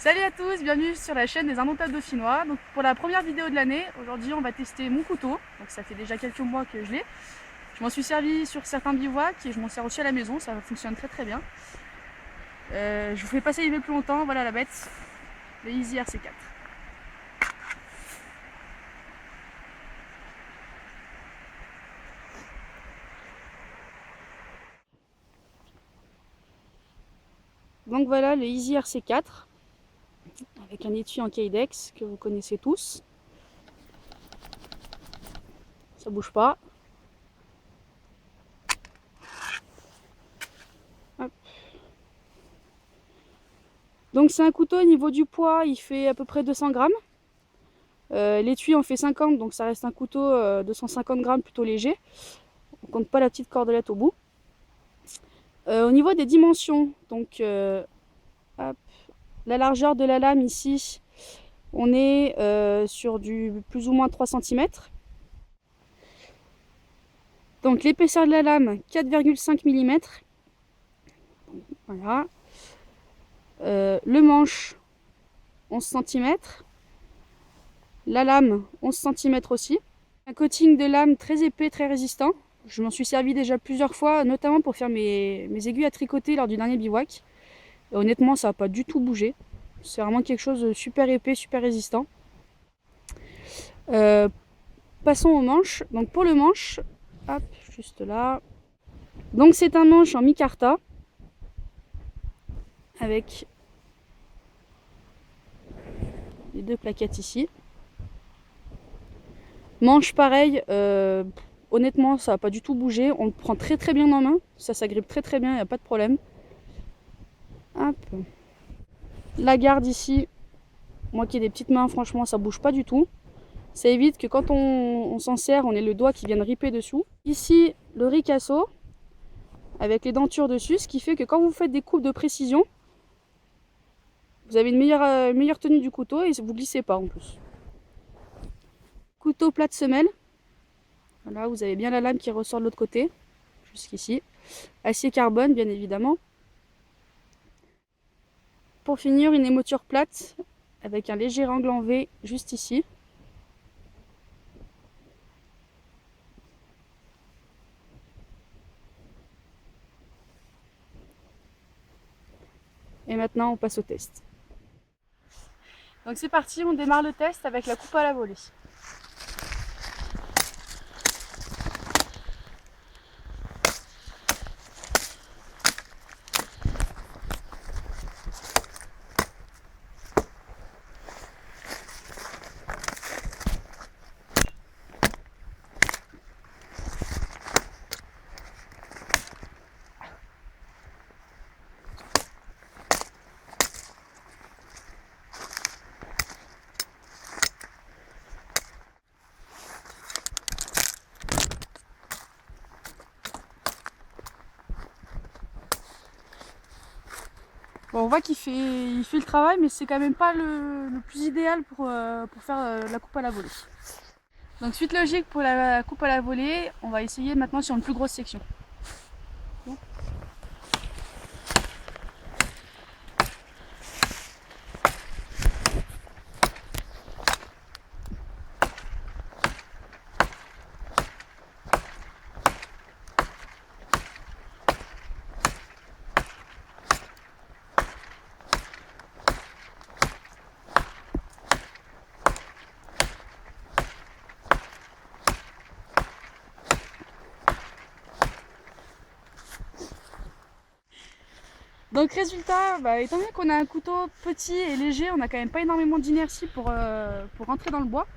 Salut à tous, bienvenue sur la chaîne des Indomptables Dauphinois. Donc pour la première vidéo de l'année, aujourd'hui on va tester mon couteau. Donc ça fait déjà quelques mois que je l'ai. Je m'en suis servi sur certains bivouacs et je m'en sers aussi à la maison, ça fonctionne très très bien. Je vous fais pas saliver plus longtemps, voilà la bête, le Easy RC4. Donc voilà le Easy RC4 avec un étui en Kydex que vous connaissez tous. Ça bouge pas. Hop. Donc c'est un couteau au niveau du poids, il fait à peu près 200 grammes. L'étui en fait 50, donc ça reste un couteau de 150 grammes plutôt léger. On compte pas la petite cordelette au bout. Au niveau des dimensions, donc hop, la largeur de la lame ici, on est sur du plus ou moins 3 cm. Donc l'épaisseur de la lame, 4,5 mm. Voilà. Le manche, 11 cm. La lame, 11 cm aussi. Un coating de lame très épais, très résistant. Je m'en suis servi déjà plusieurs fois, notamment pour faire mes aiguilles à tricoter lors du dernier bivouac. Et honnêtement, ça n'a pas du tout bougé. C'est vraiment quelque chose de super épais, super résistant. Passons au manche. Donc pour le manche, hop, juste là. Donc c'est un manche en micarta avec les deux plaquettes ici. Manche pareil, honnêtement ça n'a pas du tout bougé. On le prend très très bien en main. Ça s'agrippe très très bien, il n'y a pas de problème. Hop. La garde ici, moi qui ai des petites mains, franchement ça bouge pas du tout. Ça évite que quand on s'en sert, on ait le doigt qui vienne ripper dessous. Ici, le ricasso, avec les dentures dessus, ce qui fait que quand vous faites des coupes de précision, vous avez une meilleure tenue du couteau et vous ne glissez pas en plus. Couteau plat de semelle. Voilà, vous avez bien la lame qui ressort de l'autre côté, jusqu'ici. Acier carbone, bien évidemment. Pour finir, une émoture plate avec un léger angle en V juste ici. Et maintenant, on passe au test. Donc c'est parti, on démarre le test avec la coupe à la volée. Bon, on voit qu'il fait le travail, mais c'est quand même pas le plus idéal pour faire la coupe à la volée. Donc suite logique pour la coupe à la volée, on va essayer maintenant sur une plus grosse section. Bon. Donc résultat, étant donné qu'on a un couteau petit et léger, on n'a quand même pas énormément d'inertie pour rentrer dans le bois.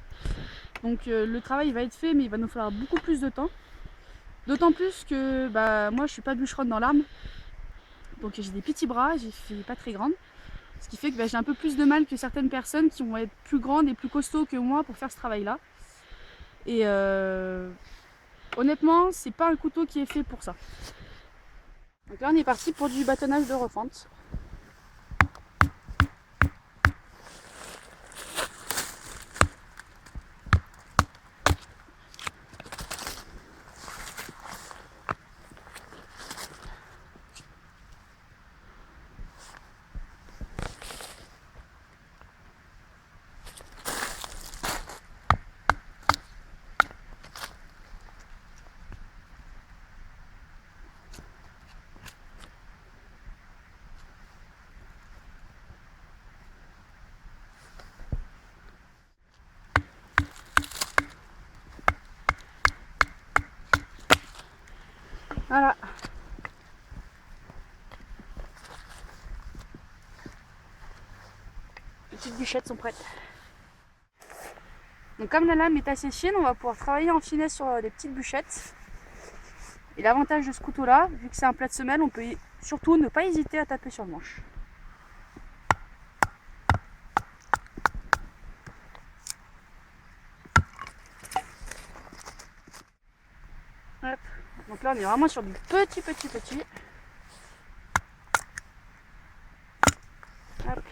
Donc le travail va être fait, mais il va nous falloir beaucoup plus de temps. D'autant plus que moi je suis pas bûcheronne dans l'arme. Donc j'ai des petits bras, je suis pas très grande. Ce qui fait que j'ai un peu plus de mal que certaines personnes qui vont être plus grandes et plus costauds que moi pour faire ce travail-là. Et honnêtement, c'est pas un couteau qui est fait pour ça. Donc là on est parti pour du bâtonnage de refente. Voilà. Les petites bûchettes sont prêtes. Donc comme la lame est assez fine, on va pouvoir travailler en finesse sur les petites bûchettes. Et l'avantage de ce couteau là, vu que c'est un plat de semelle, on peut surtout ne pas hésiter à taper sur le manche. Hop. Donc là on est vraiment sur du petit. Hop.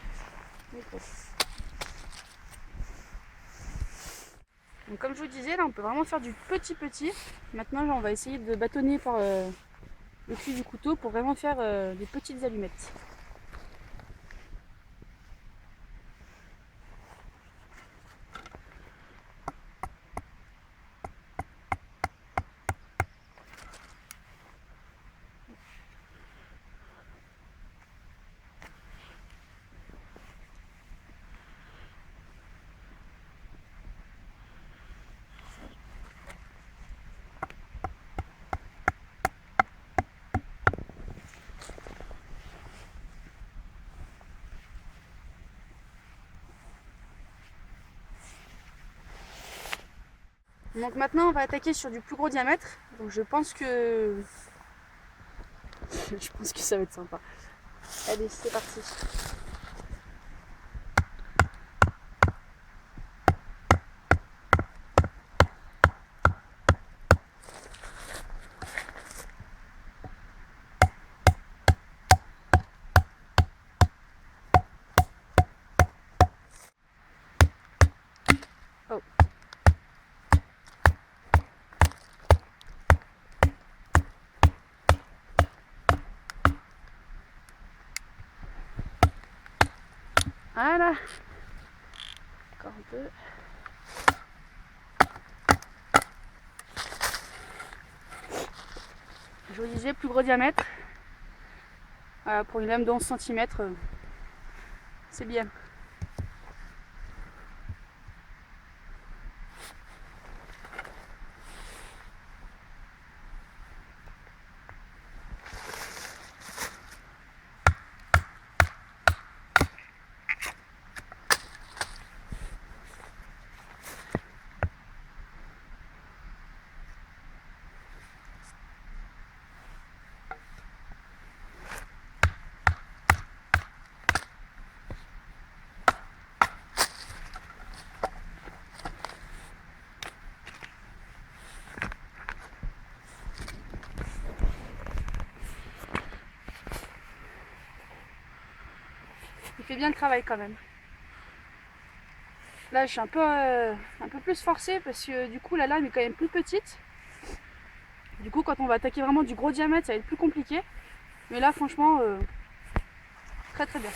Donc comme je vous disais, là on peut vraiment faire du petit. Maintenant on va essayer de bâtonner par le fil du couteau pour vraiment faire des petites allumettes. Donc maintenant on va attaquer sur du plus gros diamètre. Donc je pense que ça va être sympa. Allez, c'est parti. Oh. Voilà. Encore un peu. Je vous disais, plus gros diamètre. Voilà, pour une lame de 11 cm, c'est bien. Il fait bien le travail quand même. Là je suis un peu plus forcée parce que du coup la lame est quand même plus petite. Du coup quand on va attaquer vraiment du gros diamètre ça va être plus compliqué. Mais là franchement très bien.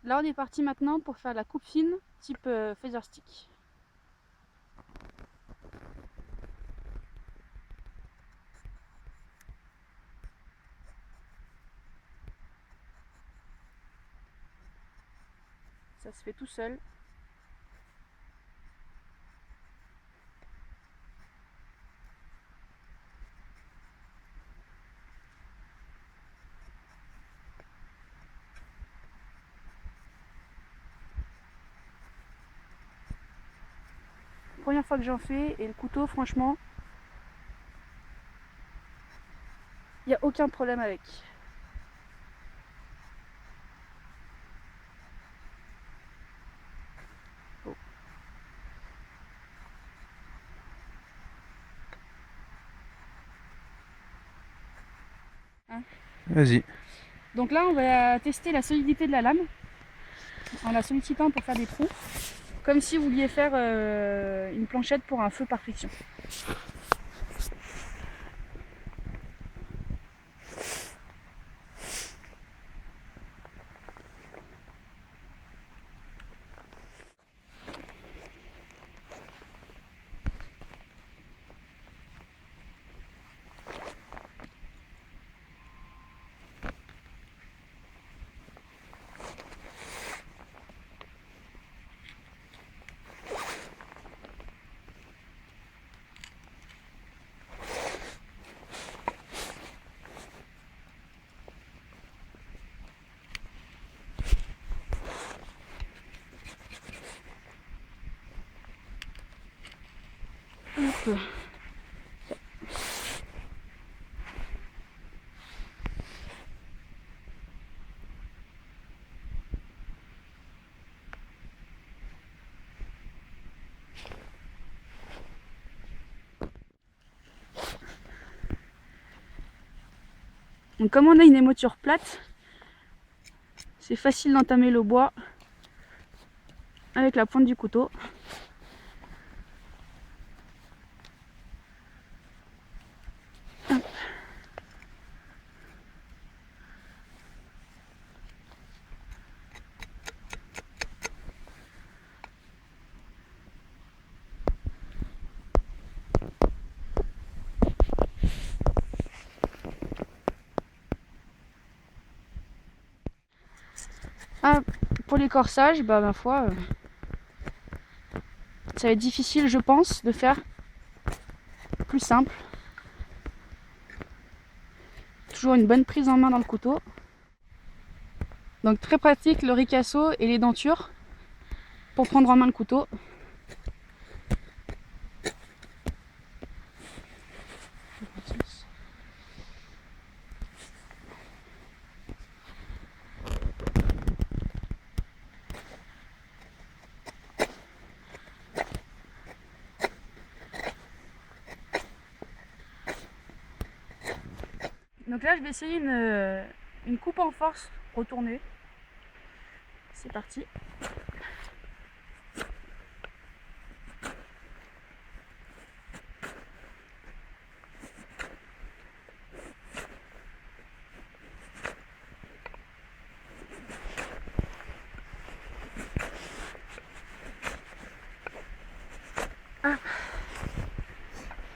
Là on est parti maintenant pour faire la coupe fine type feather stick. Ça se fait tout seul. Première fois que j'en fais et le couteau franchement il n'y a aucun problème avec. Oh. Hein? Vas-y. Donc là on va tester la solidité de la lame en la sollicitant pour faire des trous. Comme si vous vouliez faire une planchette pour un feu par friction. Donc comme on a une émoture plate, c'est facile d'entamer le bois avec la pointe du couteau. Hop. Ah, pour les corsages, bah ma foi, ça va être difficile, je pense, de faire plus simple. Toujours une bonne prise en main dans le couteau. Donc très pratique le ricasso et les dentures pour prendre en main le couteau. Donc là je vais essayer une coupe en force retournée. C'est parti. Ah.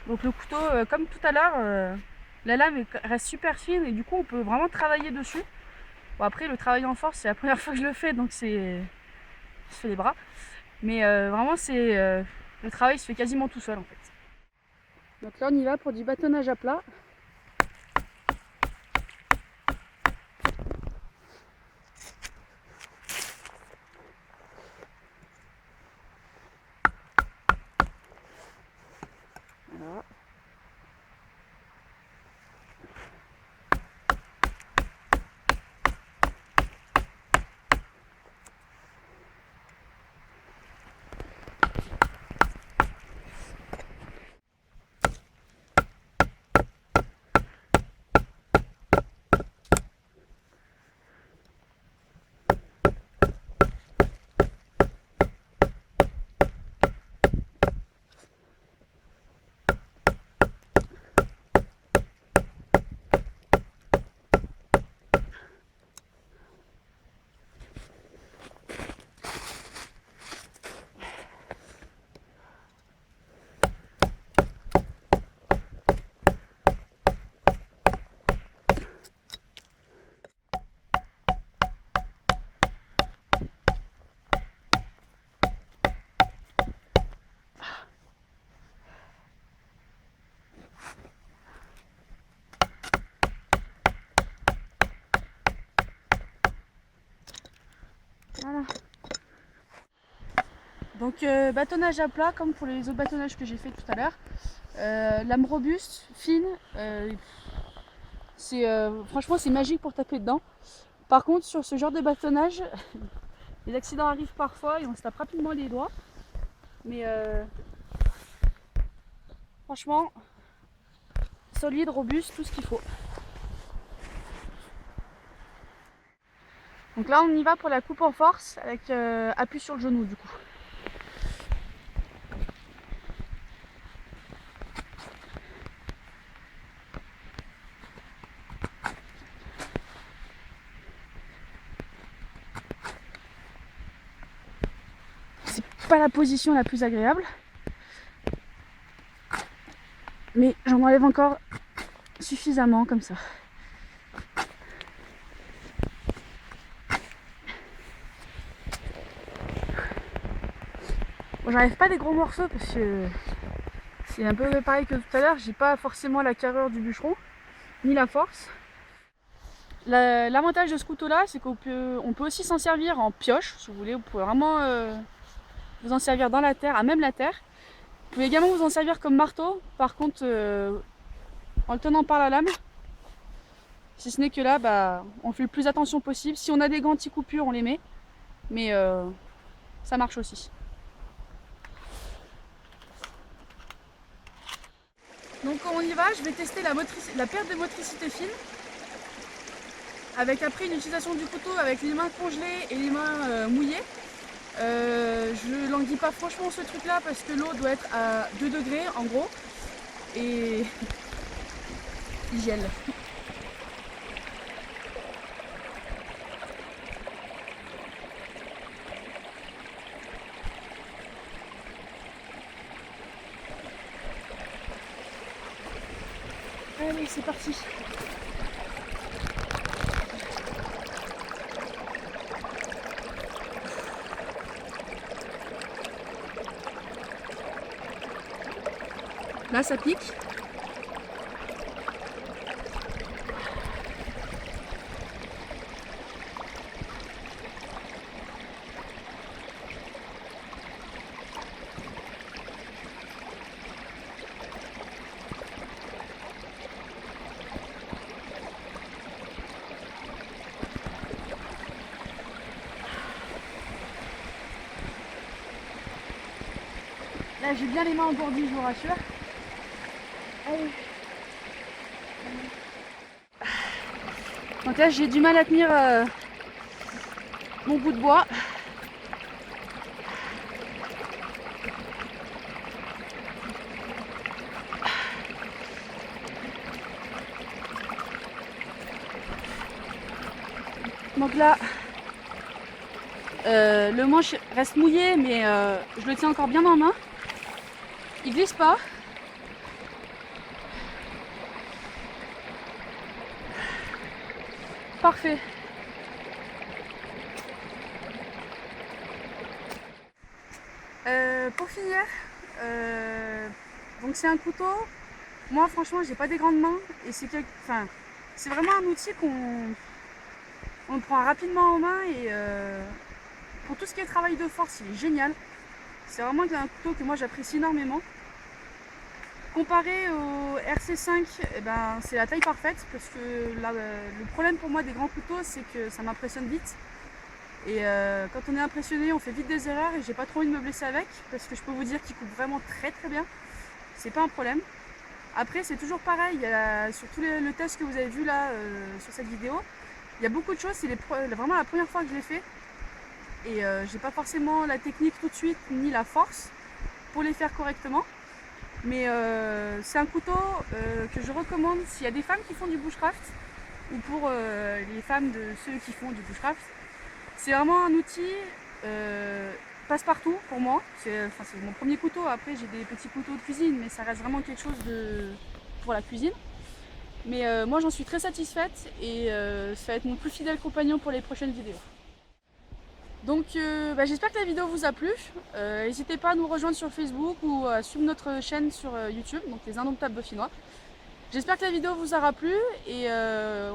Donc le couteau, comme tout à l'heure, la lame reste super fine et du coup on peut vraiment travailler dessus. Bon après le travail en force c'est la première fois que je le fais donc je fais les bras. Mais vraiment le travail se fait quasiment tout seul en fait. Donc là on y va pour du bâtonnage à plat. Voilà. Voilà. Donc bâtonnage à plat comme pour les autres bâtonnages que j'ai fait tout à l'heure. Lame robuste, fine. Franchement c'est magique pour taper dedans. Par contre sur ce genre de bâtonnage, les accidents arrivent parfois et on se tape rapidement les doigts. Mais franchement, solide, robuste, tout ce qu'il faut. Donc là on y va pour la coupe en force avec appui sur le genou du coup. C'est pas la position la plus agréable. Mais j'en enlève encore suffisamment comme ça. Bon, j'enlève pas des gros morceaux parce que c'est un peu pareil que tout à l'heure, j'ai pas forcément la carrure du bûcheron, ni la force. L'avantage de ce couteau là, c'est qu'on peut aussi s'en servir en pioche, si vous voulez, vous pouvez vraiment vous en servir dans la terre, à même la terre. Vous pouvez également vous en servir comme marteau, par contre en le tenant par la lame. Si ce n'est que là, bah, on fait le plus attention possible. Si on a des gants anti-coupure, on les met, mais ça marche aussi. Donc quand on y va, je vais tester la perte de motricité fine. Avec après une utilisation du couteau avec les mains congelées et les mains mouillées. Je languis pas franchement ce truc là parce que l'eau doit être à 2 degrés en gros. Et il gèle. Allez, c'est parti. Là, ça pique. Là, j'ai bien les mains engourdies, je vous rassure. Allez. Donc là, j'ai du mal à tenir mon bout de bois. Donc là, le manche reste mouillé, mais je le tiens encore bien en main. Il glisse pas. Parfait. Pour finir, donc c'est un couteau. Moi franchement j'ai pas des grandes mains et c'est vraiment un outil on prend rapidement en main et pour tout ce qui est travail de force il est génial. C'est vraiment un couteau que moi j'apprécie énormément. Comparé au RC5, eh ben, c'est la taille parfaite parce que là, le problème pour moi des grands couteaux c'est que ça m'impressionne vite. Et quand on est impressionné, on fait vite des erreurs et j'ai pas trop envie de me blesser avec parce que je peux vous dire qu'il coupe vraiment très très bien. C'est pas un problème. Après, c'est toujours pareil, sur tout le test que vous avez vu là sur cette vidéo, il y a beaucoup de choses, c'est vraiment la première fois que je l'ai fait. Et j'ai pas forcément la technique tout de suite ni la force pour les faire correctement. Mais c'est un couteau que je recommande s'il y a des femmes qui font du bushcraft ou pour les femmes de ceux qui font du bushcraft. C'est vraiment un outil passe-partout pour moi. C'est mon premier couteau. Après, j'ai des petits couteaux de cuisine, mais ça reste vraiment quelque chose pour la cuisine. Mais moi, j'en suis très satisfaite et ça va être mon plus fidèle compagnon pour les prochaines vidéos. Donc, j'espère que la vidéo vous a plu. N'hésitez pas à nous rejoindre sur Facebook ou à suivre notre chaîne sur YouTube, donc les Indomptables Dauphinois. J'espère que la vidéo vous aura plu et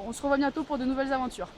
on se revoit bientôt pour de nouvelles aventures.